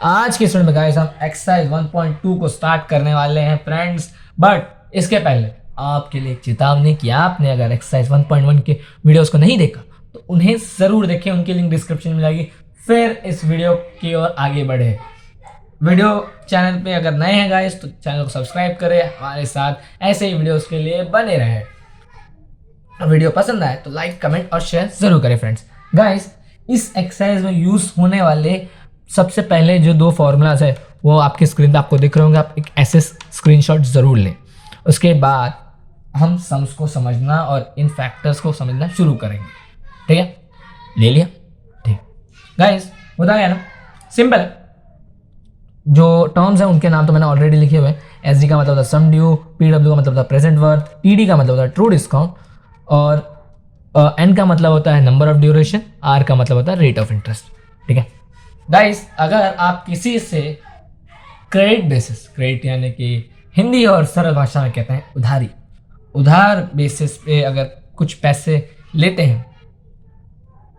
आज के स्टूडेंट में गाइस हम एक्सरसाइज 1.2 को स्टार्ट करने वाले हैं फ्रेंड्स। बट इसके पहले आपके लिए एक चेतावनी कि आपने अगर एक्सरसाइज 1.1 के वीडियोस को नहीं देखा तो उन्हें ज़रूर देखें, उनकी लिंक डिस्क्रिप्शन में जाएगी, फिर इस वीडियो की ओर आगे बढ़े। वीडियो चैनल पे अगर नए हैं गाइस तो चैनल को सब्सक्राइब करें, हमारे साथ ऐसे ही वीडियोस के लिए बने रहे। वीडियो पसंद आए तो लाइक, कमेंट और शेयर ज़रूर करें फ्रेंड्स। गाइस इस एक्सरसाइज में यूज़ होने वाले सबसे पहले जो दो फॉर्मूलाज है वो आपकी स्क्रीन पे आपको दिख रहे होंगे, आप एक ऐसे स्क्रीनशॉट ज़रूर लें। उसके बाद हम सम्स को समझना और इन फैक्टर्स को समझना शुरू करेंगे। ठीक है, ले लिया? ठीक गाइस, होता गया ना, सिंपल। जो टर्म्स हैं उनके नाम तो मैंने ऑलरेडी लिखे हुए हैं। एसडी का मतलब था सम ड्यू, पीडब्ल्यू का मतलब था प्रेजेंट वर्थ, टीडी का मतलब था ट्रू डिस्काउंट और एन का मतलब होता है नंबर ऑफ ड्यूरेशन, आर का मतलब होता है रेट ऑफ इंटरेस्ट। ठीक है गाइस, अगर आप किसी से क्रेडिट बेसिस, क्रेडिट यानी कि हिंदी और सरल भाषा में कहते हैं उधारी, उधार बेसिस पे अगर कुछ पैसे लेते हैं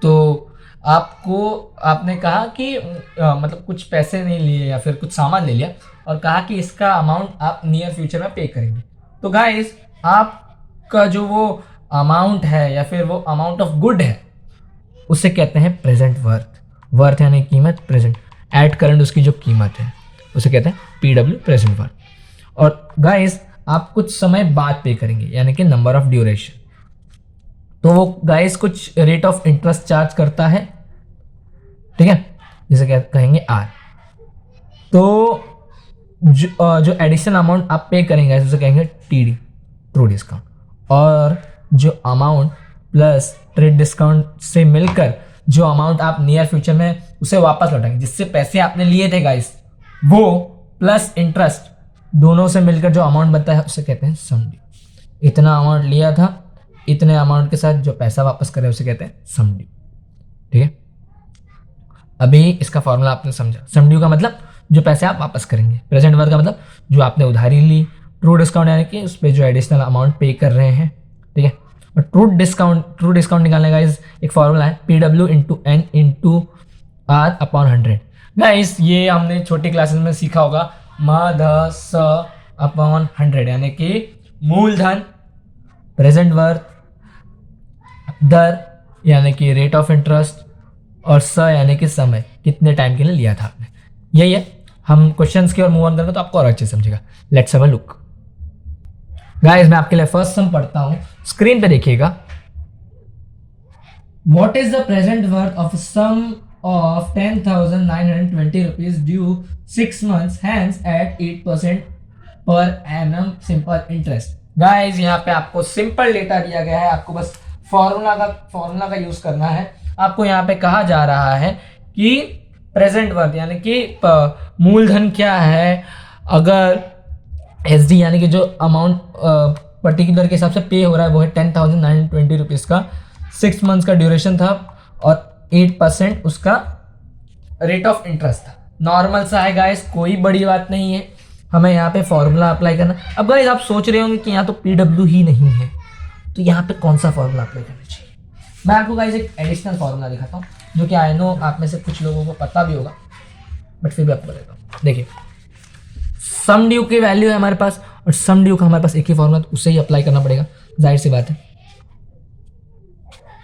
तो आपने कहा कि मतलब कुछ पैसे नहीं लिए या फिर कुछ सामान ले लिया और कहा कि इसका अमाउंट आप नियर फ्यूचर में पे करेंगे, तो गाइस आपका जो वो अमाउंट है या फिर वो अमाउंट ऑफ गुड है उसे कहते हैं प्रेजेंट वर्थ। वर्थ यानी कीमत, प्रेजेंट एट करंट उसकी जो कीमत है उसे कहते हैं पीडब्ल्यू, प्रेजेंट वर्थ। और गाइस आप कुछ समय बाद पे करेंगे यानी कि नंबर ऑफ ड्यूरेशन, तो वो गाइस कुछ रेट ऑफ इंटरेस्ट चार्ज करता है। ठीक है, जिसे कहेंगे आर। तो जो एडिशनल अमाउंट आप पे करेंगे उसे कहेंगे टीडी, ट्रू डिस्काउंट। और जो अमाउंट प्लस ट्रेड डिस्काउंट से मिलकर जो अमाउंट आप नियर फ्यूचर में उसे वापस लौटाएंगे, जिससे पैसे आपने लिए थे गाइस, वो प्लस इंटरेस्ट दोनों से मिलकर जो अमाउंट बनता है उसे कहते हैं सम ड्यू। इतना अमाउंट लिया था, इतने अमाउंट के साथ जो पैसा वापस करे उसे कहते हैं सम ड्यू। ठीक है, अभी इसका फॉर्मूला आपने समझा। सम ड्यू का मतलब जो पैसे आप वापस करेंगे, प्रेजेंट वर्थ का मतलब जो आपने उधारी ली, ट्रू डिस्काउंट यानी कि उस पर जो एडिशनल अमाउंट पे कर रहे हैं। ठीक है, और ट्रू डिस्काउंट निकालने का एक फॉर्मूला है PW into N into R upon 100। Guys ये हमने छोटी क्लासेस में सीखा होगा, ध स अपॉन 100 यानी कि मूलधन, प्रेजेंट वर्थ, दर यानी कि रेट ऑफ इंटरेस्ट और स यानी कि समय, कितने टाइम के लिए लिया था आपने। यही है, हम क्वेश्चंस की ओर मूव ऑन करेंगे तो आपको और अच्छे समझेगा। Let's have a look. Guys मैं आपके लिए फर्स्ट सम पढ़ता हूं, स्क्रीन पे देखिएगा। What is the present worth of sum of 10,920 rupees due 6 months hence at 8% per annum simple interest। Guys यहाँ पे आपको सिंपल डेटा दिया गया है, आपको बस फॉर्मूला का यूज करना है। आपको यहाँ पे कहा जा रहा है कि प्रेजेंट वर्थ यानी कि मूलधन क्या है। अगर एसडी यानी कि जो अमाउंट पर्टिकुलर के हिसाब से पे हो रहा है वो है 10,920 रुपीज़ का, 6 मंथ्स का ड्यूरेशन था और 8% उसका रेट ऑफ इंटरेस्ट था। नॉर्मल सा है गाइस, कोई बड़ी बात नहीं है, हमें यहाँ पे फॉर्मूला अप्लाई करना। अब गाइस आप सोच रहे होंगे कि यहाँ तो पीडब्ल्यू ही नहीं है तो यहाँ पे कौन सा फॉर्मूला अप्लाई करना चाहिए। मैं आपको गाइस एक एडिशनल फॉर्मूला दिखाता हूँ जो कि आई नो आप में से कुछ लोगों को पता भी होगा, बट फिर भी आपको बताता हूँ। देखिए सम ड्यू की वैल्यू है हमारे पास और सम ड्यू का हमारे पास एक ही फॉर्मूला, तो उसे ही अप्लाई करना पड़ेगा, जाहिर सी बात है।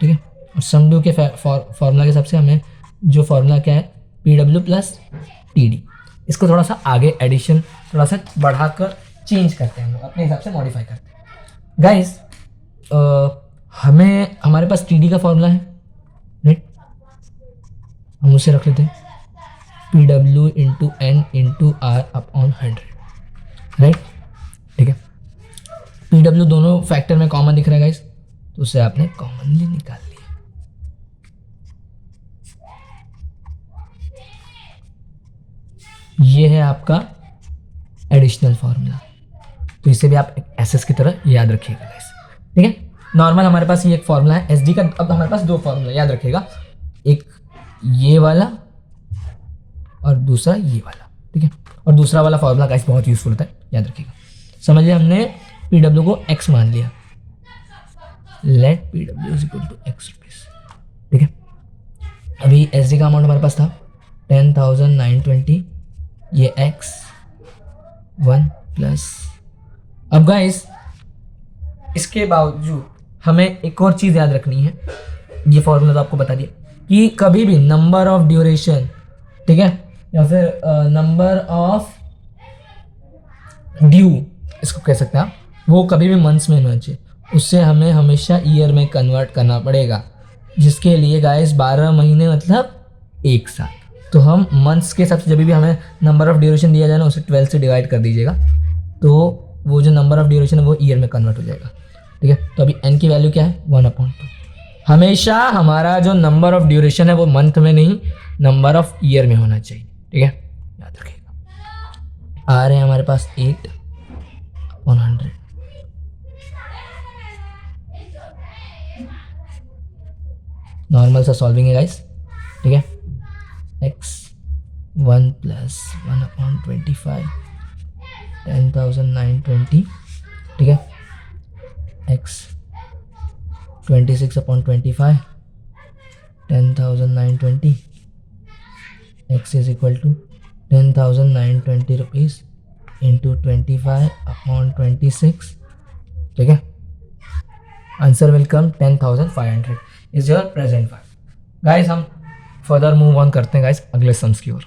ठीक है, और सम ड्यू के फॉर्मूला के हिसाब से हमें जो फॉर्मूला क्या है पीडब्ल्यू प्लस टीडी, इसको थोड़ा सा आगे एडिशन थोड़ा सा बढ़ाकर चेंज करते हैं, हम लोग अपने हिसाब से मॉडिफाई करते हैं। गाइस हमारे पास टीडी का फॉर्मूला है, राइट, हम उसे रख लेते हैं PW into N into R upon 100, right. ठीक है, पीडब्ल्यू दोनों फैक्टर में कॉमन दिख रहा है गाइस, तो उसे आपने कॉमनली निकाल लिया। ये है आपका एडिशनल फार्मूला, तो इसे भी आप एसएस की तरह याद रखिएगा गाइस। ठीक है, नॉर्मल हमारे पास ये एक फार्मूला है एसडी का। अब हमारे पास दो फार्मूला याद रखिएगा, एक ये वाला और दूसरा ये वाला। ठीक है, और दूसरा वाला फार्मूला गाइस बहुत यूजफुल होता है, याद रखिएगा। समझिए हमने पीडब्ल्यू को एक्स मान लिया, let PW is equal to x rupees. ठीक है, अभी एसडी का अमाउंट हमारे पास था 10,920 अब गाइस इसके बावजूद हमें एक और चीज़ याद रखनी है, ये फॉर्मूला तो आपको बता दिया कि कभी भी नंबर ऑफ ड्यूरेशन, ठीक है, या फिर नंबर ऑफ ड्यू इसको कह सकते हैं आप, वो कभी भी मंथ्स में होना चाहिए, उससे हमें हमेशा ईयर में कन्वर्ट करना पड़ेगा, जिसके लिए गाइस 12 महीने मतलब एक साल। तो हम मंथ्स के हिसाब से जब भी हमें नंबर ऑफ ड्यूरेशन दिया जाए ना, उसे 12 से डिवाइड कर दीजिएगा, तो वो जो नंबर ऑफ ड्यूरेशन है वो ईयर में कन्वर्ट हो जाएगा, ठीक है। तो अभी n की वैल्यू क्या है 1/2। हमेशा हमारा जो नंबर ऑफ ड्यूरेशन है वो मंथ में नहीं, नंबर ऑफ ईयर में होना चाहिए, ठीक है, याद रखिएगा। आ रहे हैं हमारे पास 8/100। नॉर्मल सा सॉल्विंग है गाइस, ठीक है। x1 + 1/25 10,920, ठीक है। x 26/25 10,920, x is equal to 10,920 rupees into 25/26, ठीक है। Answer will come 10,500 is your present value. Guys हम फर्दर मूव ऑन करते हैं गाइस अगले सम्स की ओर।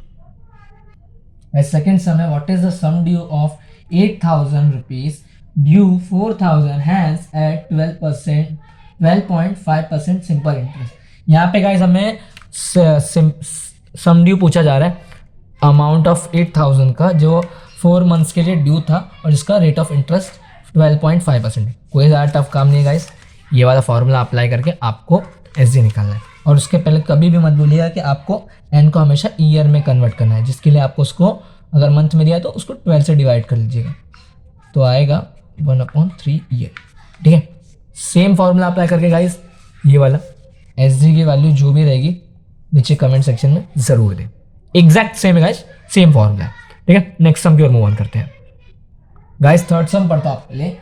सेकेंड सम है, what is the sum due of 8,000 rupees due 4,000 hence at 12.5% simple interest. यहाँ पे गाइस हमें सम ड्यू पूछा जा रहा है अमाउंट ऑफ 8,000 का, जो 4 मंथ्स के लिए ड्यू था और जिसका रेट ऑफ इंटरेस्ट 12.5% है। कोई ज़्यादा टफ काम नहीं है गाइस, ये वाला फॉर्मूला अप्लाई करके आपको एसजी निकालना है। और उसके पहले कभी भी मत भूलिएगा कि आपको एन को हमेशा ईयर में कन्वर्ट करना है, जिसके लिए आपको उसको अगर मंथ में दिया है तो उसको 12 से डिवाइड कर लीजिएगा, तो आएगा 1/3 ईयर, ठीक है। सेम फॉर्मूला अप्लाई करके गाइस ये वाला एसजी की वैल्यू जो भी रहेगी नीचे कमेंट सेक्शन में ज़रूर दें। एग्जैक्ट सेम है गाइस, सेम फॉर्मूला है, ठीक है। नेक्स्ट सम की ओर मूव ऑन करते हैं गाइस। थर्ड सम पढ़ता हूं आपके लिए।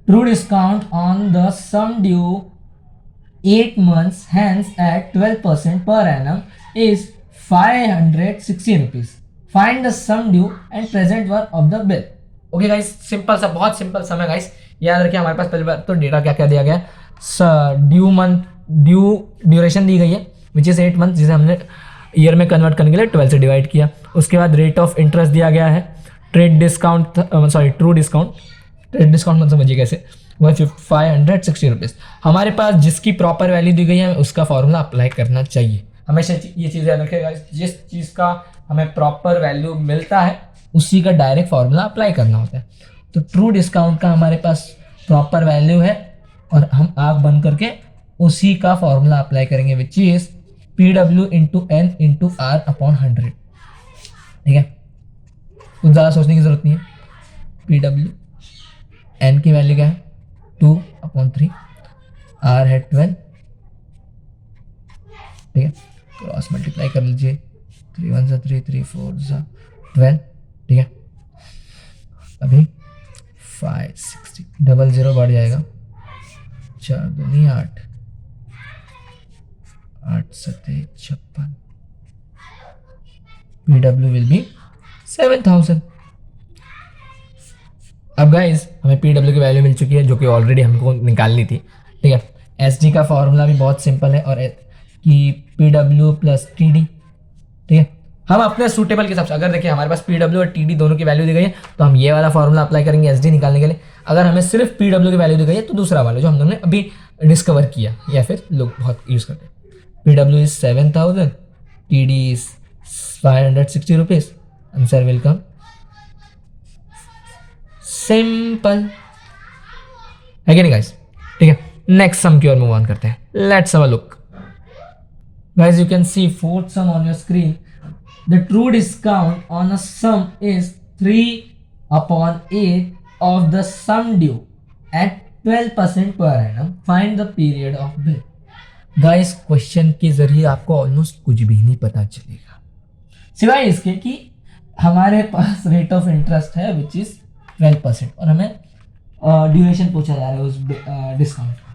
True discount on the sum due 8 months hence at 12% per annum is 560 rupees. Find the sum due and present worth of the bill. Okay guys, simple सा, बहुत simple सम है guys. याद रखिए हमारे पास पहली बार तो डेटा क्या क्या दिया गया है, ड्यू ड्यूरेशन दी गई है विच इज़ 8 मंथ, जिसे हमने ईयर में कन्वर्ट करने के लिए 12 से डिवाइड किया। उसके बाद रेट ऑफ इंटरेस्ट दिया गया है, trade discount true discount, trade discount मत समझिए कैसे, वह 560 रुपीज़। हमारे पास जिसकी प्रॉपर वैल्यू दी गई है उसका फॉर्मूला अप्लाई करना चाहिए। हमेशा ये चीज़ याद रखिएगा, जिस चीज़ का हमें प्रॉपर वैल्यू मिलता है उसी का डायरेक्ट फॉर्मूला अप्लाई करना होता है। तो ट्रू डिस्काउंट का हमारे पास प्रॉपर वैल्यू है और हम आँख बंद करके उसी का फॉर्मूला अप्लाई करेंगे which is PW into N into R upon 100, ठीक है। कुछ ज़्यादा सोचने की ज़रूरत नहीं है। PW एन की वैल्यू क्या है 2/3, आर है 12, ठीक है। क्रॉस मल्टीप्लाई कर लीजिए, 3 1 3 3 4 12, ठीक है। अभी 560 00 बढ़ जाएगा, 4 2 8 8 7 56, PW विल बी 7,000। अब गाइस हमें PW की वैल्यू मिल चुकी है जो कि ऑलरेडी हमको निकालनी थी, ठीक है। SG का फॉर्मूला भी बहुत सिंपल है और कि PW प्लस TD, ठीक है। हम अपने सूटेबल के हिसाब से, अगर देखिए हमारे पास PW और TD दोनों की वैल्यू दी गई है तो हम ये वाला फॉर्मूला अप्लाई करेंगे SG निकालने के लिए। अगर हमें सिर्फ PW की वैल्यू दी गई है तो दूसरा वाला जो हम लोगों ने अभी डिस्कवर किया या फिर लोग बहुत यूज़ करते हैं। PW is 7,000, TD is 560 rupees. Answer will come simple, है कि नहीं गाइस, ठीक है। नेक्स्ट सम की ओर मूव ऑन करते हैं। Let's have a look guys, you can see fourth sum on your screen. The true discount on a sum is 3/8 of the sum due at 12% per annum. Find the period of bill. Guys question के जरिए आपको almost कुछ भी नहीं पता चलेगा सिवाय इसके कि हमारे पास रेट ऑफ इंटरेस्ट है विच इज 12% और हमें ड्यूरेशन पूछा जा रहा है उस डिस्काउंट का,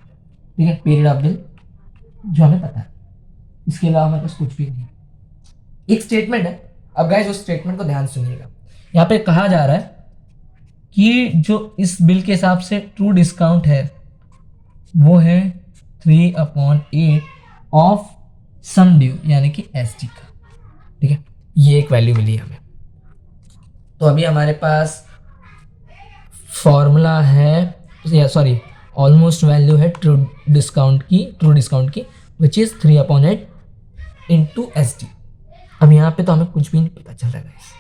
ठीक है। पीरियड ऑफ बिल जो हमें पता है, इसके अलावा हमारे पास कुछ भी नहीं। एक स्टेटमेंट है, अब गाइस उस स्टेटमेंट को ध्यान सुनिएगा। यहाँ पे कहा जा रहा है कि जो इस बिल के हिसाब से ट्रू डिस्काउंट है वो है 3/8 ऑफ सम ड्यू यानी कि एसडी का। ठीक है, ये एक वैल्यू मिली हमें। तो अभी हमारे पास फॉर्मूला है, या सॉरी ऑलमोस्ट वैल्यू है ट्रू डिस्काउंट की which is 3/8 into S D. अब यहाँ पे तो हमें कुछ भी नहीं पता चल रहा है गाइस,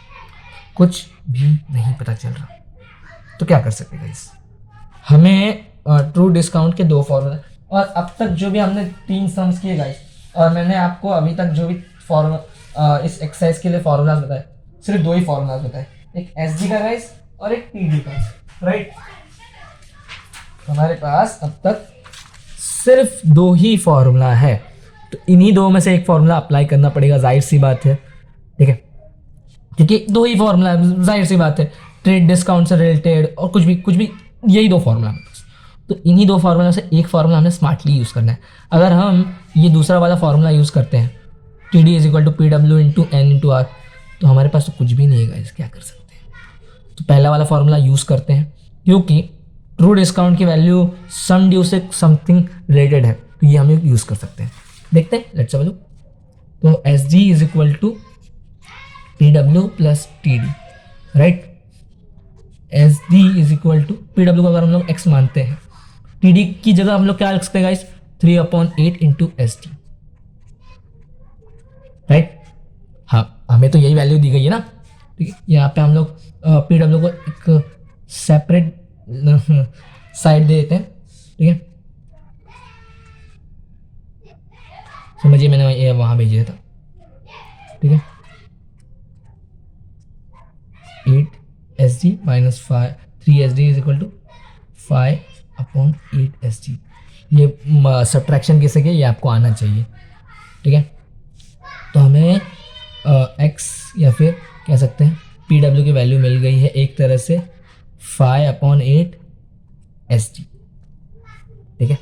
कुछ भी नहीं पता चल रहा। तो क्या कर सकते हैं गाइस, हमें ट्रू डिस्काउंट के 2 फॉर्मूला, और अब तक जो भी हमने 3 सम्स किए गाइस, और मैंने आपको अभी तक जो भी फॉर्मूला इस एक्सरसाइज के लिए फॉर्मूलाज बताए, सिर्फ 2 ही फॉर्मूलाज बताए, एक एस डी का गाइस और एक टी डी का, राइट। हमारे पास अब तक सिर्फ 2 ही फॉर्मूला है, तो इन्हीं 2 में से एक फॉर्मूला अप्लाई करना पड़ेगा, जाहिर सी बात है। ठीक है, क्योंकि 2 ही फॉर्मूला, जाहिर सी बात है, ट्रेड डिस्काउंट से रिलेटेड और कुछ भी यही 2 फॉर्मूला है। तो इन्हीं 2 फार्मूला से एक फार्मूला हमें स्मार्टली यूज़ करना है। अगर हम ये दूसरा वाला फार्मूला यूज़ करते हैं T D is equal to P W into N into R, तो हमारे पास तो कुछ भी नहीं है गाइस, क्या कर सकते हैं। तो पहला वाला फार्मूला यूज़ करते हैं, क्योंकि ट्रू डिस्काउंट की वैल्यू सम ड्यू से समथिंग रिलेटेड है, तो ये हम यूज़ कर सकते हैं। देखते हैं, लेट्स हैव अ लुक। तो S D is equal to P W plus T D, right. S D is equal to P W को अगर हम लोग एक्स मानते हैं, टी डी की जगह हम लोग क्या लिख सकते हैं guys, 3/8 into S D, right. हाँ, हमें तो यही वैल्यू दी गई है ना। ठीक है, यहाँ पे हम लोग पी डब्ल्यू को एक सेपरेट साइड दे देते हैं। ठीक है, समझिए मैंने ये वहाँ भेज दिया था। ठीक है, 8 S D minus 3 S D is equal to 5/8 S D. ये सब्ट्रैक्शन कैसे किया, ये आपको आना चाहिए। ठीक है, तो हमें एक्स या फिर कह सकते हैं पी डब्ल्यू की वैल्यू मिल गई है एक तरह से 5/8 एस डी। ठीक है,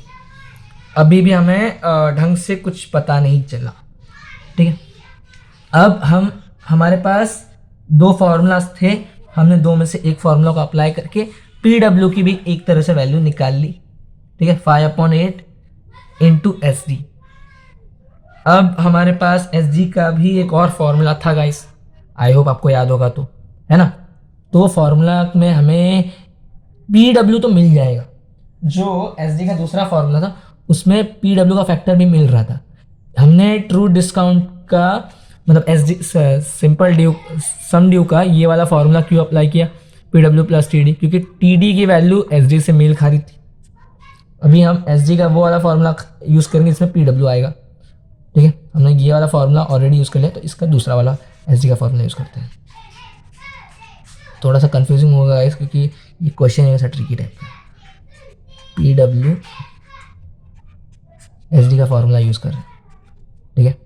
अभी भी हमें ढंग से कुछ पता नहीं चला। ठीक है, अब हमारे पास 2 फार्मूलाज थे, हमने 2 में से एक फार्मूला को अप्लाई करके पी डब्ल्यू की भी एक तरह से वैल्यू निकाल ली। ठीक है, 5/8 इंटू एस डी। अब हमारे पास एस डी का भी एक और फॉर्मूला था गाइस, आई होप आपको याद होगा, तो है ना। तो फॉर्मूला में हमें पी डब्ल्यू तो मिल जाएगा, जो एस डी का दूसरा फॉर्मूला था उसमें पी डब्ल्यू का फैक्टर भी मिल रहा था। हमने ट्रू डिस्काउंट का मतलब एस डी सिंपल ड्यू सम ड्यू का ये वाला फॉर्मूला क्यों अप्लाई किया, P W plus T D, क्योंकि टी डी की वैल्यू एस डी से मेल खा रही थी। अभी हम एस डी का वो वाला फॉर्मूला यूज़ करेंगे जिसमें पी डब्ल्यू आएगा। ठीक है, हमने ये वाला फॉर्मूला ऑलरेडी यूज़ कर लिया, तो इसका दूसरा वाला एस डी का फॉर्मूला यूज़ करते हैं। थोड़ा सा कंफ्यूजिंग होगा गाइस, क्योंकि ये क्वेश्चन है ऐसा ट्रिकी टाइप का। पी डब्ल्यू एस डी का फॉर्मूला यूज़ कर रहे हैं। ठीक है,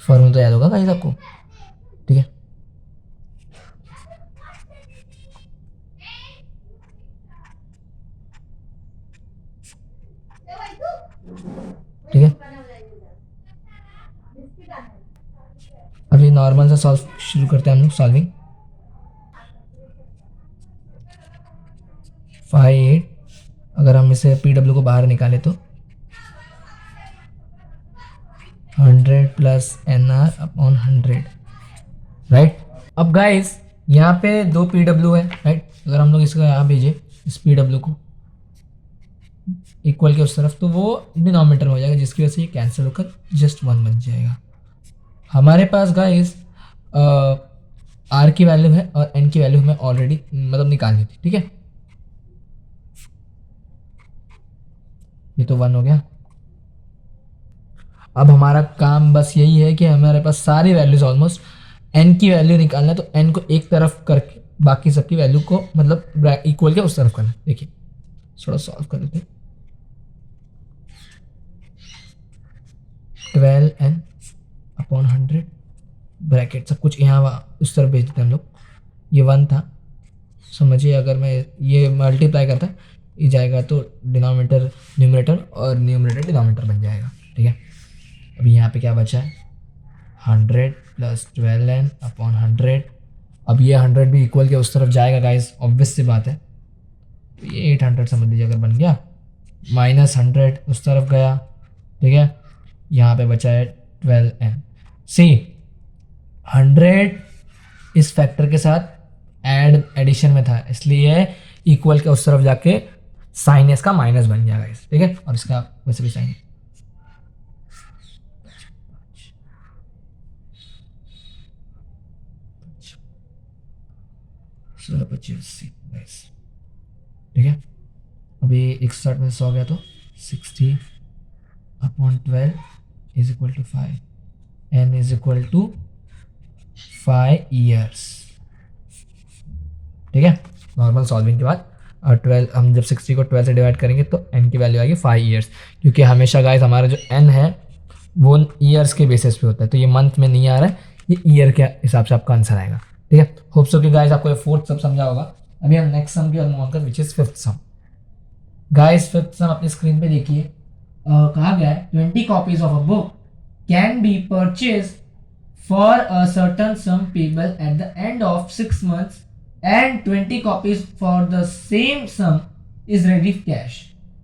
फॉर्मूला तो याद होगा गाइस आपको। ठीक है, ठीक है, अभी नॉर्मल सा सॉल्व शुरू करते हैं हम लोग। सॉल्विंग 5/8, अगर हम इसे पी डब्ल्यू को बाहर निकालें तो 100 plus N R upon 100, right. अब गाइस यहाँ पे 2 पी डब्ल्यू है, राइट। अगर हम लोग इसका यहाँ भेजें इस पी डब्ल्यू को इक्वल के उस तरफ, तो वो डिनोमिनेटर में हो जाएगा, जिसकी वजह से ये कैंसिल होकर जस्ट 1 बन जाएगा। हमारे पास गाइस आर की वैल्यू है और एन की वैल्यू हमें ऑलरेडी मतलब निकालनी थी। ठीक है, ये तो 1 हो गया। अब हमारा काम बस यही है कि हमारे पास सारी वैल्यूज ऑलमोस्ट एन की वैल्यू निकालना है, तो एन को एक तरफ करके बाकी सबकी वैल्यू को मतलब इक्वल के उस तरफ करना है। देखिए थोड़ा सॉल्व कर लेते हैं। 12n अपॉन 100 ब्रैकेट सब कुछ यहाँ उस तरफ भेज देते हैं हम लोग। ये 1 था, समझिए अगर मैं ये मल्टीप्लाई करता ये जाएगा तो डिनोमिनेटर न्यूमरेटर और न्यूमरेटर डिनोमिनेटर बन जाएगा। ठीक है, अभी यहाँ पे क्या बचा है 100 प्लस 12n अपॉन 100 अब ये 100 भी इक्वल के उस तरफ जाएगा गाइस, ऑब्वियस सी बात है। तो ये 800 समझ लीजिए अगर बन गया, -100 उस तरफ गया, ठीक है। यहाँ पे बचा है 12n। सी 100 इस फैक्टर के साथ एडिशन में था, इसलिए इक्वल के उस तरफ जाके साइन इसका माइनस बन गया गाइस, ठीक है। और इसका वैसे भी साइन 25 गाइस, ठीक है। अभी 61 में 100 गया तो 60/12 is equal to 5, n is equal to 5 years, ठीक है। नॉर्मल सॉल्विंग के बाद और 12 हम जब 60 को 12 से डिवाइड करेंगे तो n की वैल्यू आएगी 5 ईयर्स, क्योंकि हमेशा गाइस हमारा जो n है वो ईयर्स के बेसिस पे होता है, तो ये मंथ में नहीं आ रहा है, ये ईयर के हिसाब से आपका आंसर आएगा, ठीक है। होप सो कि गाइस आपको ये फोर्थ सम समझा होगा। अभी हम नेक्स्ट सम की ओर मूव ऑन कर, which is fifth some. Guys fifth सम अपनी स्क्रीन पे देखिए, कहा गया है 20 copies of a book can be purchase for a certain some payable at the end of 6 months and 20 copies for the same sum is ready cash.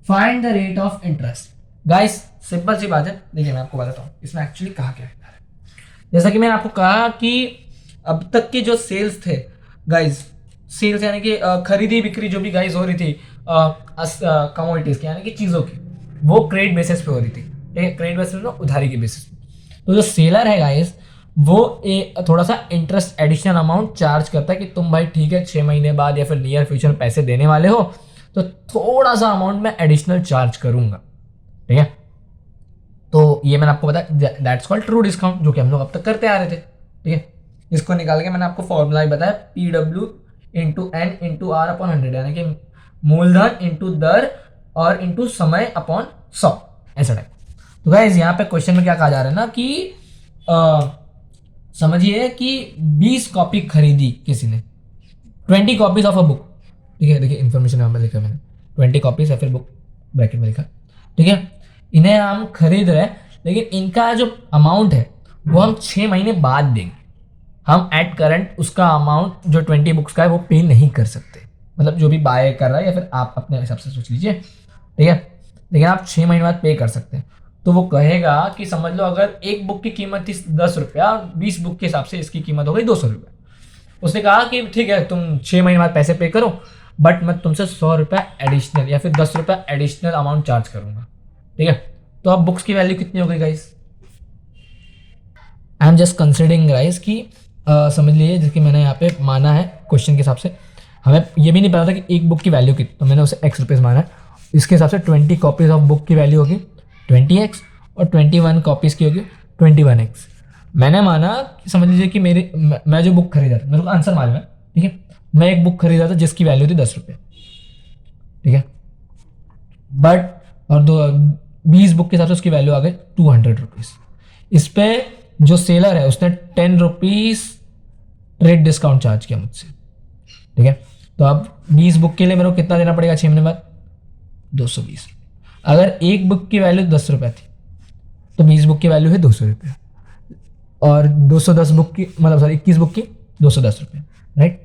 Find the rate of interest. Guys simple सी बात है, देखिए मैं आपको बताता हूँ इसमें actually कहा क्या है। जैसा कि मैंने आपको कहा कि अब तक के जो सेल्स थे गाइस, सेल्स यानी कि खरीदी बिक्री जो भी गाइस हो रही थी कमोडिटीज की यानी कि चीज़ों की, वो क्रेडिट बेसिस पे हो रही थी, ठीक है। क्रेडिट बेसिस पे, उधारी के बेसिस पे। तो जो सेलर है गाइस वो थोड़ा सा इंटरेस्ट एडिशनल अमाउंट चार्ज करता है कि तुम भाई ठीक है 6 महीने बाद या फिर नियर फ्यूचर में पैसे देने वाले हो तो थोड़ा सा अमाउंट मैं एडिशनल चार्ज करूंगा, ठीक है। तो ये मैंने आपको बताया दैट्स कॉल्ड ट्रू डिस्काउंट, जो कि हम लोग अब तक करते आ रहे थे, ठीक है। इसको निकाल के मैंने आपको फॉर्मूला ही बताया, PW into N into R upon 100, यानी कि मूलधन इंटू दर और इंटू समय अपॉन 100, ऐसा टाइप। तो गाइस यहाँ पे क्वेश्चन में क्या कहा जा रहा है ना कि समझिए कि 20 कॉपी खरीदी किसी ने, 20 कॉपीज ऑफ अ बुक, ठीक है। देखिए इन्फॉर्मेशन यहाँ पे लिखा मैंने 20 कॉपीज या फिर बुक ब्रैकेट में लिखा, ठीक है। इन्हें हम खरीद रहे हैं, लेकिन इनका जो अमाउंट है वो हम 6 महीने बाद देंगे। हम एट करंट उसका अमाउंट जो 20 बुक्स का है वो पे नहीं कर सकते, मतलब जो भी बाय कर रहा है या फिर आप अपने हिसाब से सोच लीजिए, ठीक है। लेकिन आप 6 महीने बाद पे कर सकते हैं। तो वो कहेगा कि समझ लो अगर एक बुक की कीमत थी 10 रुपया, 20 बुक के हिसाब से इसकी कीमत हो गई 200 रुपया। उसने कहा कि ठीक है तुम 6 महीने बाद पैसे पे करो, बट मैं तुमसे 100 रुपया एडिशनल या फिर 10 रुपया एडिशनल अमाउंट चार्ज करूंगा, ठीक है। तो अब बुक्स की वैल्यू कितनी हो गई guys? I am just considering guys कि समझ लीजिए जैसे मैंने यहाँ पे माना है क्वेश्चन के हिसाब से, हमें ये भी नहीं पता था कि एक बुक की वैल्यू कितनी, तो मैंने उसे x रुपीज़ माना है। इसके हिसाब से 20 कॉपीज ऑफ बुक की वैल्यू होगी 20x और 21 कॉपीज़ की होगी 21x। मैंने माना समझ लीजिए कि मैं जो बुक खरीदा था, मेरे को आंसर मालूम है, ठीक है। मैं एक बुक खरीदा था जिसकी वैल्यू थी 10 रुपये, ठीक है। बट और 20 बुक के हिसाब से उसकी वैल्यू आ गई 200 रुपीज़। इस पे जो सेलर है उसने 10 रुपीज़ ट्रेड डिस्काउंट चार्ज किया मुझसे, ठीक है। तो अब 20 बुक के लिए मेरे को कितना देना पड़ेगा 6 महीने बाद? 220। अगर एक बुक की वैल्यू 10 रुपये थी तो 20 बुक की वैल्यू है 200 रुपये, और 210 बुक की मतलब सॉरी 21 बुक की 210 रुपये, राइट।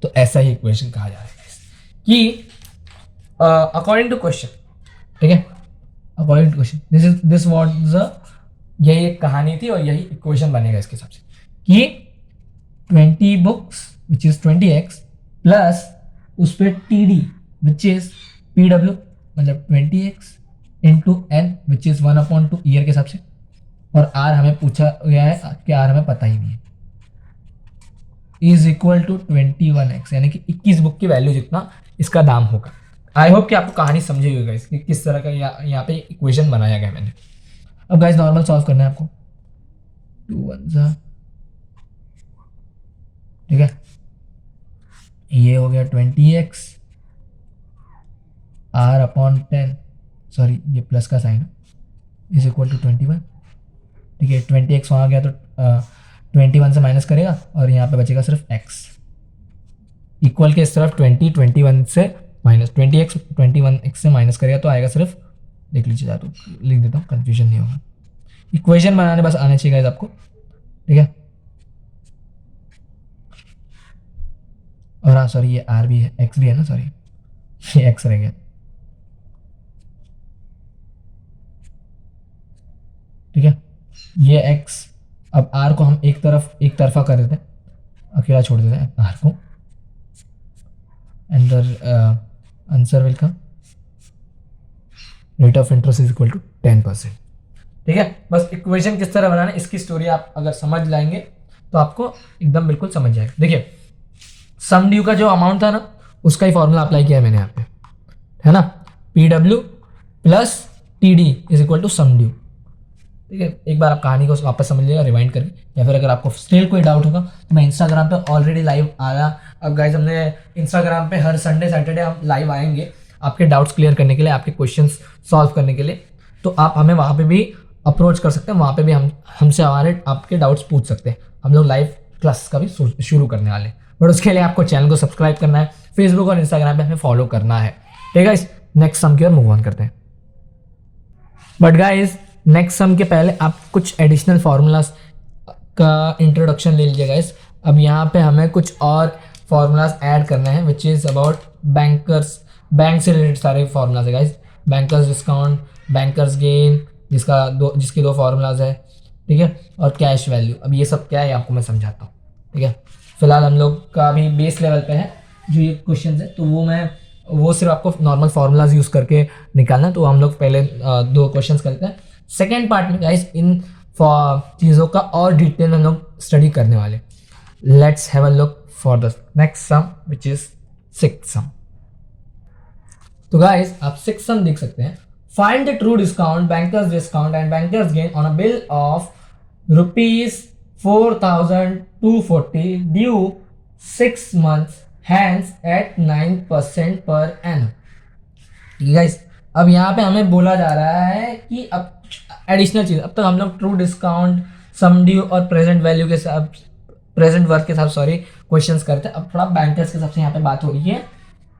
तो ऐसा ही इक्वेशन कहा जा रहा है कि अकॉर्डिंग टू क्वेश्चन, ठीक है, according to question this was यही एक कहानी थी और यही इक्वेशन बनेगा इसके हिसाब से कि 20 books which is 20x plus उस पर TD विच इज PW मतलब 20x into N which is 1/2 year के हिसाब से, और R हमें पूछा गया है कि R हमें पता ही नहीं है, इज इक्वल टू 21x, यानी कि 21 बुक की वैल्यू जितना इसका दाम होगा। आई होप कि आपको कहानी समझी होगी गाइस कि किस तरह का यहाँ पे इक्वेशन बनाया गया मैंने। अब गाइस नॉर्मल सॉल्व करना है आपको, 2 1 ठीक है। ये हो गया 20x R/10, सॉरी ये प्लस का साइन इज इक्वल टू 21, ठीक है। 20x वहाँ गया तो 21 से माइनस करेगा और यहाँ पे बचेगा सिर्फ x, इक्वल के इस तरफ 21 से माइनस 20x 21x से माइनस करेगा तो आएगा सिर्फ, देख लीजिए तो लिख देता हूँ कंफ्यूजन नहीं होगा। इक्वेशन बनाने बस आने चाहिए गाइस आपको, ठीक है। और हाँ सॉरी, ये आर भी है, एक्स भी है ना, सॉरी ये एक्स रह गया। ठीक है, ये एक्स। अब आर को हम एक तरफा कर देते हैं, अकेला छोड़ देते हैं आर को, and the answer will come rate of interest is equal to 10%। ठीक है, बस इक्वेशन किस तरह बनाना है इसकी स्टोरी आप अगर समझ लाएंगे तो आपको एकदम बिल्कुल समझ जाएगा। देखिए, सम ड्यू का जो अमाउंट था ना, उसका ही फॉर्मूला अप्लाई किया है मैंने यहाँ पे, है ना, P W plus T D is equal to sum due. ठीक है, एक बार आप कहानी को वापस समझ लीजिएगा रिवाइंड करके, या फिर अगर आपको स्टिल कोई डाउट होगा तो मैं इंस्टाग्राम पे ऑलरेडी लाइव आया। अब गाइज हमने इंस्टाग्राम पे हर संडे सैटरडे हम लाइव आएंगे आपके डाउट्स क्लियर करने के लिए, आपके क्वेश्चंस सॉल्व करने के लिए। तो आप हमें वहाँ पे भी अप्रोच कर सकते हैं, वहाँ पे भी हमसे हमारे आपके डाउट्स पूछ सकते हैं। हम लोग लाइव क्लास का भी शुरू करने वाले हैं, बट उसके लिए आपको चैनल को सब्सक्राइब करना है, फेसबुक और इंस्टाग्राम पे हमें फॉलो करना है। ठीक है, नेक्स्ट सम की ओर मूव ऑन करते हैं। बट गाइज नेक्स्ट सम के पहले आप कुछ एडिशनल फार्मूलाज का इंट्रोडक्शन ले लीजिए गाइज। अब यहाँ पे हमें कुछ और फार्मूलाज ऐड करना है which is about bankers, bank से रिलेटेड सारे फार्मूलाज है guys. Bankers discount, bankers gain, जिसके दो फार्मूलाज है। ठीक है, और कैश वैल्यू। अब ये सब क्या है आपको मैं समझाता हूँ। ठीक है, फिलहाल हम लोग का अभी बेस लेवल पे है जो ये क्वेश्चन है, तो वो सिर्फ आपको नॉर्मल फार्मूलाज यूज़ करके निकालना है। तो हम लोग पहले दो क्वेश्चंस करते हैं। सेकेंड पार्ट में गाइस इन चीज़ों का और डिटेल में हम लोग स्टडी करने वाले। Let's have a look for the next sum which is sixth sum. तो गाइस आप सिक्स्थ सम देख सकते हैं। Find the true discount, bankers discount and bankers gain on a bill of ₹4,240 due 6 months hence at 9% per annum. ठीक है guys, अब यहाँ पे हमें बोला जा रहा है कि अब एडिशनल चीज़, अब तक हम लोग ट्रू डिस्काउंट, सम ड्यू और प्रेजेंट वैल्यू के साथ, प्रेजेंट वर्थ के साथ सॉरी क्वेश्चंस करते हैं। अब थोड़ा बैंकर्स के हिसाब से यहाँ पे बात हो रही है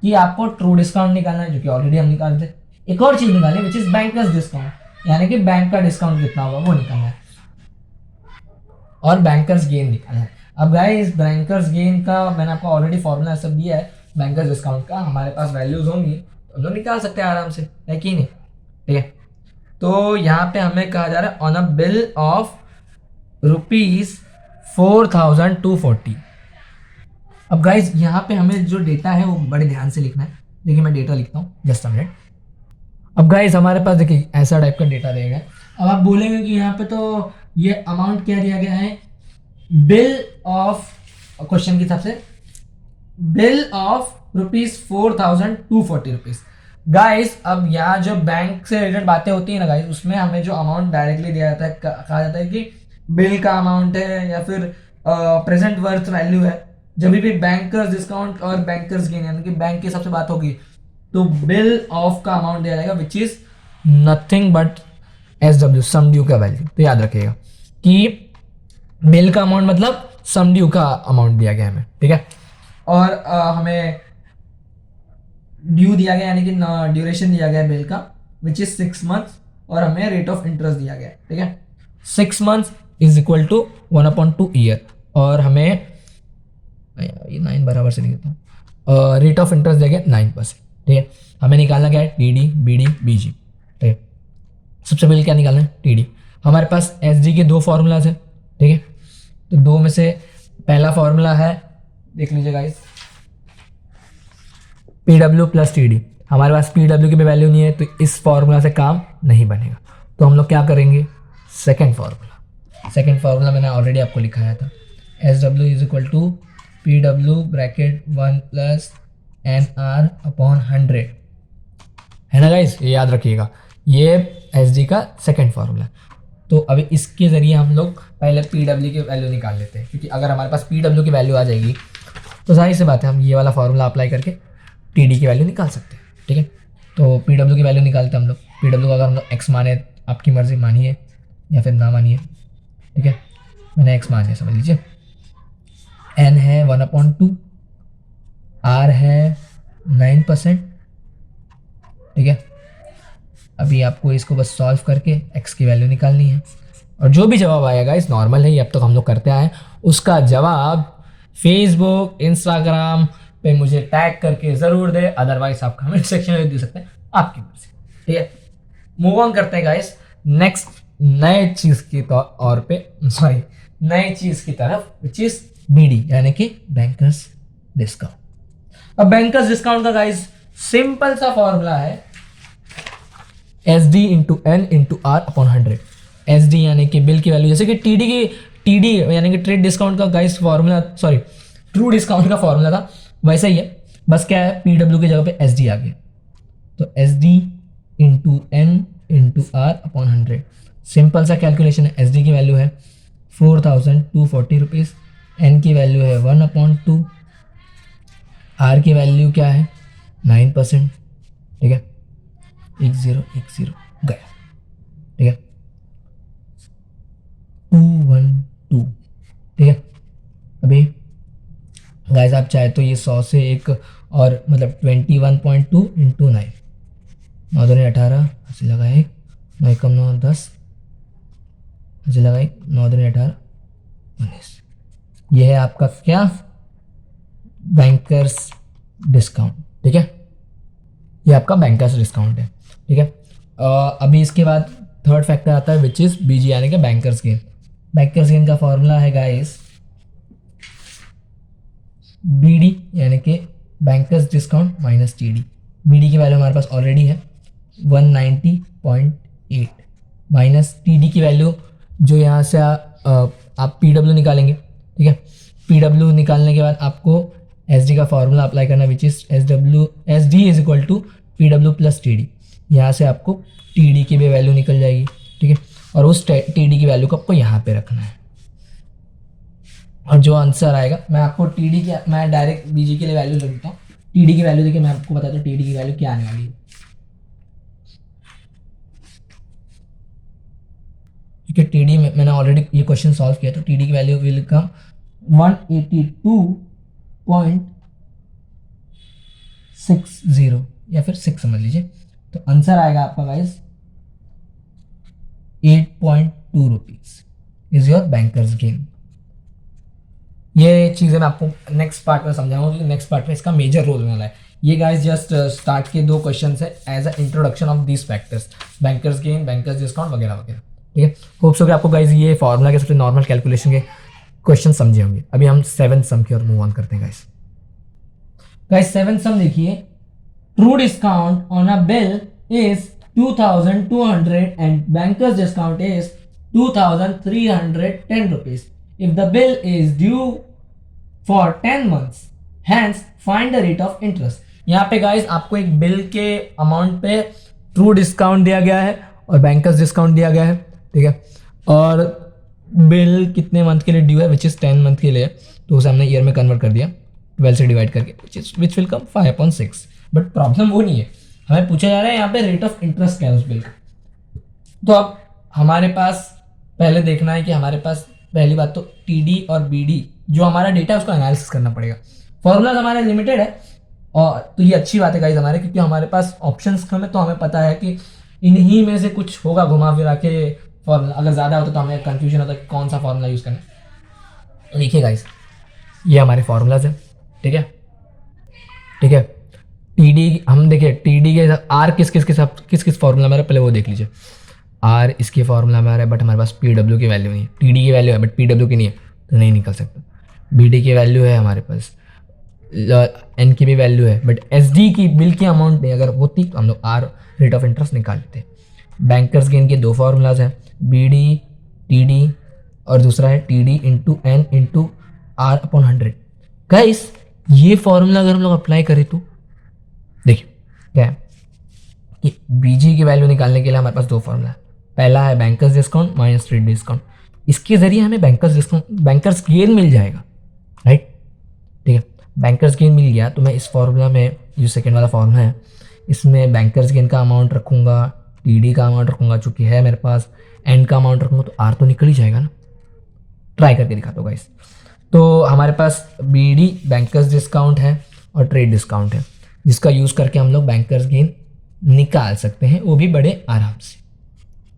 कि आपको ट्रू डिस्काउंट निकालना है, जो कि ऑलरेडी हम निकालते हैं। एक और चीज़ निकालनी है विच इज बैंकर्स डिस्काउंट, यानी कि बैंक का डिस्काउंट कितना होगा वो निकालना है, और बैंकर्स गेन निकालना है। अब गाइस बैंकर्स गेन का मैंने आपको ऑलरेडी फॉर्मूला सब दिया है। बैंकर्स डिस्काउंट का हमारे पास वैल्यूज होंगी तो हम लोग निकाल सकते हैं आराम से, है कि नहीं। ठीक है, तो यहाँ पे हमें कहा जा रहा है ऑन अ बिल ऑफ ₹4,240। अब गाइज यहाँ पे हमें जो डेटा है वो बड़े ध्यान से लिखना है। देखिए मैं डेटा लिखता हूँ, जस्ट अ मिनट। अब गाइज हमारे पास देखिए ऐसा टाइप का डेटा देगा। अब आप बोलेंगे कि यहाँ पे तो ये अमाउंट क्या दिया गया है, बिल ऑफ, क्वेश्चन के हिसाब से बिल ऑफ ₹4,240। गाइस अब यहाँ जो बैंक से रिलेटेड बातें होती है ना गाइस, उसमें हमें जो अमाउंट डायरेक्टली दिया जाता है, कहा जाता है कि बिल का अमाउंट है या फिर प्रेजेंट वर्थ वैल्यू है। जब भी बैंकर्स डिस्काउंट और बैंकर्स गेन यानी कि बैंक के हिसाब से बात होगी तो बिल ऑफ का अमाउंट दिया जाएगा which is nothing but SW, sum due का वैल्यू। तो याद रखिएगा कि बिल का अमाउंट मतलब सम ड्यू का अमाउंट दिया गया हमें। ठीक है, और हमें ड्यू दिया गया यानी कि ड्यूरेशन दिया गया बिल का विच इज 6 months, और हमें रेट ऑफ इंटरेस्ट दिया गया है। ठीक है, 6 months is equal to 1/2 year, और हमें ये 9 बराबर से नहीं देता हूँ, रेट ऑफ इंटरेस्ट दिया गया 9%। ठीक है, हमें निकालना क्या है, TD, BD, BG। ठीक है, सबसे पहले क्या निकालना है, TD। हमारे पास SD के दो फॉर्मूलाज है। ठीक है, तो दो में से पहला फॉर्मूला है, देख लीजिए गाइस, PW प्लस TD। हमारे पास PW की भी वैल्यू नहीं है तो इस फॉर्मूला से काम नहीं बनेगा। तो हम लोग क्या करेंगे, सेकेंड फार्मूला मैंने ऑलरेडी आपको लिखाया था, SW is equal to PW bracket 1 plus NR/100, है ना गाइस, ये याद रखिएगा। ये SD का सेकेंड फार्मूला। तो अभी इसके ज़रिए हम लोग पहले PW की वैल्यू निकाल लेते हैं, क्योंकि अगर हमारे पास PW की वैल्यू आ जाएगी तो जाहिर सी बात है हम ये वाला फार्मूला अप्लाई करके TD की वैल्यू निकाल सकते हैं। ठीक है, तो PW की वैल्यू निकालते हैं हम लोग। PW को अगर हम लोग x माने, आपकी मर्जी, मानिए या फिर ना मानिए। ठीक है, मैंने x मान लिया, समझ लीजिए। n है 1/2, r है 9%। ठीक है, अभी आपको इसको बस सॉल्व करके x की वैल्यू निकालनी है, और जो भी जवाब आएगा इस नॉर्मल है, ये अब तक हम लोग करते आए हैं, उसका जवाब फेसबुक, इंस्टाग्राम, पे मुझे टैग करके ज़रूर दे, अदरवाइज आप कमेंट सेक्शन में दे सकते हैं, आपकी मर्जी। ठीक है, मूव ऑन करते हैं गाइस नेक्स्ट नए चीज़ की तौर पे, सॉरी नई चीज़ की तरफ, विच इज बीडी यानी कि बैंकर्स डिस्काउंट। अब बैंकर्स डिस्काउंट का गाइस सिंपल सा फॉर्मूला है S D into N into R upon 100। S D यानी कि बिल की वैल्यू, जैसे कि टी डी यानी कि ट्रेड डिस्काउंट का guys formula, sorry true discount का फॉर्मूला था, वैसा ही है, बस क्या है पी डब्ल्यू की जगह पे एस डी आ गया। तो S D into N into R upon 100, simple सा कैलकुलेशन है। एस डी की वैल्यू है 4240 रुपीज़, एन की वैल्यू है 1/2, आर की वैल्यू क्या है 9%। ठीक है, 1010 गया। ठीक है, 212। ठीक है, अभी गाइस आप चाहे तो ये 100 से एक और मतलब 21.2 इंटू 9, 9 दूनी 18, हंसी लगा एक, 9 एकम 9 10, हंसी लगा एक, 9 दूनी 18 19। ये है आपका क्या बैंकर्स डिस्काउंट। ठीक है, ये आपका बैंकर्स डिस्काउंट है। ठीक है, अभी इसके बाद थर्ड फैक्टर आता है विच इज बीजी यानी कि बैंकर्स गेन। बैंकर्स गेन का फॉर्मूला है गाइस बीडी यानी कि banker's discount minus TD. BD की वैल्यू हमारे पास ऑलरेडी है 190.8 माइनस टीडी की वैल्यू जो यहाँ से आप पीडब्ल्यू निकालेंगे। ठीक है, पीडब्ल्यू निकालने के बाद आपको एसडी का फॉर्मूला अप्लाई करना which is SD is equal to PW plus TD. यहाँ से आपको टीडी की भी वैल्यू निकल जाएगी। ठीक है, और उस टीडी की वैल्यू को आपको यहाँ पे रखना है, और जो आंसर आएगा मैं आपको टीडी की, मैं डायरेक्ट बीजी के लिए वैल्यू लिख देता हूँ। टीडी की वैल्यू देखिए, मैं आपको बताता हूँ टीडी की वैल्यू क्या आने वाली है। क्योंकि टीडी में मैंने ऑलरेडी ये क्वेश्चन सॉल्व किया, तो टीडी की वैल्यू विल कम 182.60 या फिर 6 समझ लीजिए। तो आंसर आएगा आपका guys 8.2 rupees is your bankers gain. ये चीज़ें मैं आपको नेक्स्ट पार्ट में समझाऊंगा, क्योंकि नेक्स्ट पार्ट में इसका मेजर रोल होने वाला है। ये गाइस जस्ट स्टार्ट के 2 क्वेश्चन है as a introduction of these factors, banker's gain, banker's discount वगैरह वगैरह। ठीक है, होप सो कि आपको गाइस ये फॉर्मूला के सबसे नॉर्मल कैलकुलेशन के क्वेश्चन समझे होंगे। अभी हम 7th सम की ओर मूव ऑन करते हैं गाइस। 7th सम देखिए, true discount on a bill is 2200 and bankers discount is 2310 rupees if the bill is due for 10 months, hence find the rate of interest। यहाँ पे गाइस आपको एक बिल के amount पे true discount दिया गया है और बैंकर्स डिस्काउंट दिया गया है। ठीक है, और बिल कितने मंथ के लिए ड्यू है विच इज़ 10 मंथ के लिए, तो उसे हमने ईयर में कन्वर्ट कर दिया 12 से डिवाइड करके, which will come 5/6। But problem वो नहीं है, हमें पूछा जा रहा है यहाँ पे रेट ऑफ इंटरेस्ट क्या है उस बिल का। तो अब हमारे पास पहले देखना है कि हमारे पास पहली बात तो टीडी और बीडी जो हमारा डेटा है उसको एनालिसिस करना पड़ेगा। फॉर्मूला हमारे लिमिटेड है, और तो ये अच्छी बात है गाइस हमारे, क्योंकि हमारे पास ऑप्शंस कम है, तो हमें पता है कि इन्हीं में से कुछ होगा घुमा फिरा के फॉर्मूला। अगर ज़्यादा होता तो हमें कंफ्यूजन होता कि कौन सा फॉर्मूला यूज़ करना। देखिए गाइस ये हमारे फॉर्मूलाज है। ठीक है, ठीक है, टीडी हम देखिए टीडी के आर किस किस फॉर्मूला में पहले वो देख लीजिए। आर इसके फॉर्मूला में आ रहा है, बट हमारे पास पी डब्ल्यू की वैल्यू नहीं है। टी डी की वैल्यू है बट पी डब्ल्यू की नहीं है, तो नहीं निकल सकता। बी डी की वैल्यू है हमारे पास, एन की भी वैल्यू है, बट एस डी की बिल की अमाउंट नहीं, अगर होती तो हम लोग आर रेट ऑफ इंटरेस्ट निकाल लेते। बैंकर्स गेन के 2 फॉर्मूलाज हैं, बी डी टी डी, और दूसरा है T D into N into R upon 100। Guys ये फॉर्मूला अगर हम लोग अप्लाई करें तो देखिए क्या है कि बीजी की वैल्यू निकालने के लिए हमारे पास 2 फॉर्मूला है। पहला है bankers discount minus trade discount, इसके जरिए हमें बैंकर्स गेन मिल जाएगा, राइट। ठीक है, बैंकर्स गेन मिल गया तो मैं इस फॉर्मूला में जो सेकेंड वाला फॉर्मूला है इसमें बैंकर्स गेन का अमाउंट रखूँगा, टीडी का अमाउंट रखूँगा चूँकि है मेरे पास, एन का अमाउंट रखूँगा, तो आर तो निकल ही जाएगा ना। ट्राई करके दिखाता हूँ गाइस। तो हमारे पास बीडी बैंकर्स डिस्काउंट है और ट्रेड डिस्काउंट है, जिसका यूज़ करके हम लोग बैंकर्स गेन निकाल सकते हैं, वो भी बड़े आराम से।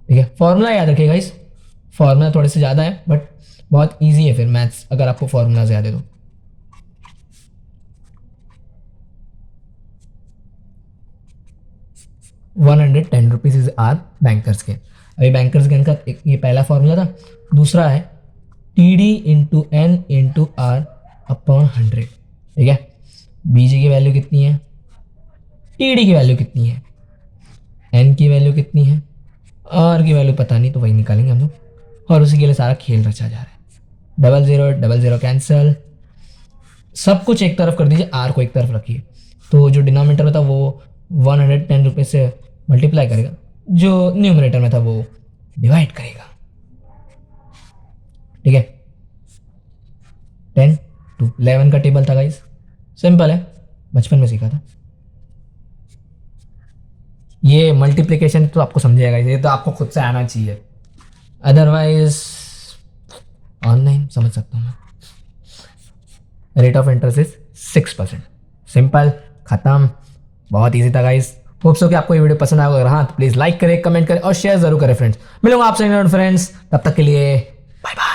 ठीक है, फॉर्मूला याद रखिएगा गाइस, फॉर्मूला थोड़े से ज़्यादा है बट बहुत इजी है फिर मैथ्स अगर आपको फॉर्मूला याद है तो। ₹110 आर बैंकर्स गेन। अभी बैंकर्स गेन का ये पहला फॉर्मूला था। दूसरा है T D into N into R upon 100। ठीक है, बीजी की वैल्यू कितनी है, टी डी की वैल्यू कितनी है, एन की वैल्यू कितनी है, आर की वैल्यू पता नहीं, तो वही निकालेंगे हम लोग, और उसी के लिए सारा खेल रचा जा रहा है। 00 कैंसिल, सब कुछ एक तरफ कर दीजिए, आर को एक तरफ रखिए। तो जो डिनोमिनेटर में था वो ₹110 से मल्टीप्लाई करेगा, जो न्यूमरेटर में था वो डिवाइड करेगा। ठीक है, 10 to 11 का टेबल था गाइस, सिंपल है, बचपन में सीखा था। ये मल्टीप्लिकेशन तो आपको समझेगा, ये तो आपको खुद से आना चाहिए, अदरवाइज ऑनलाइन समझ सकता हूँ मैं। Rate of interest is 6%। Simple, खत्म, बहुत इजी था गाइस। होप सो कि आपको ये वीडियो पसंद आएगा। अगर हाँ तो प्लीज़ लाइक करें, कमेंट करें और शेयर जरूर करें फ्रेंड्स। मिलूंगा आपसे फ्रेंड्स, तब तक के लिए बाय बाय।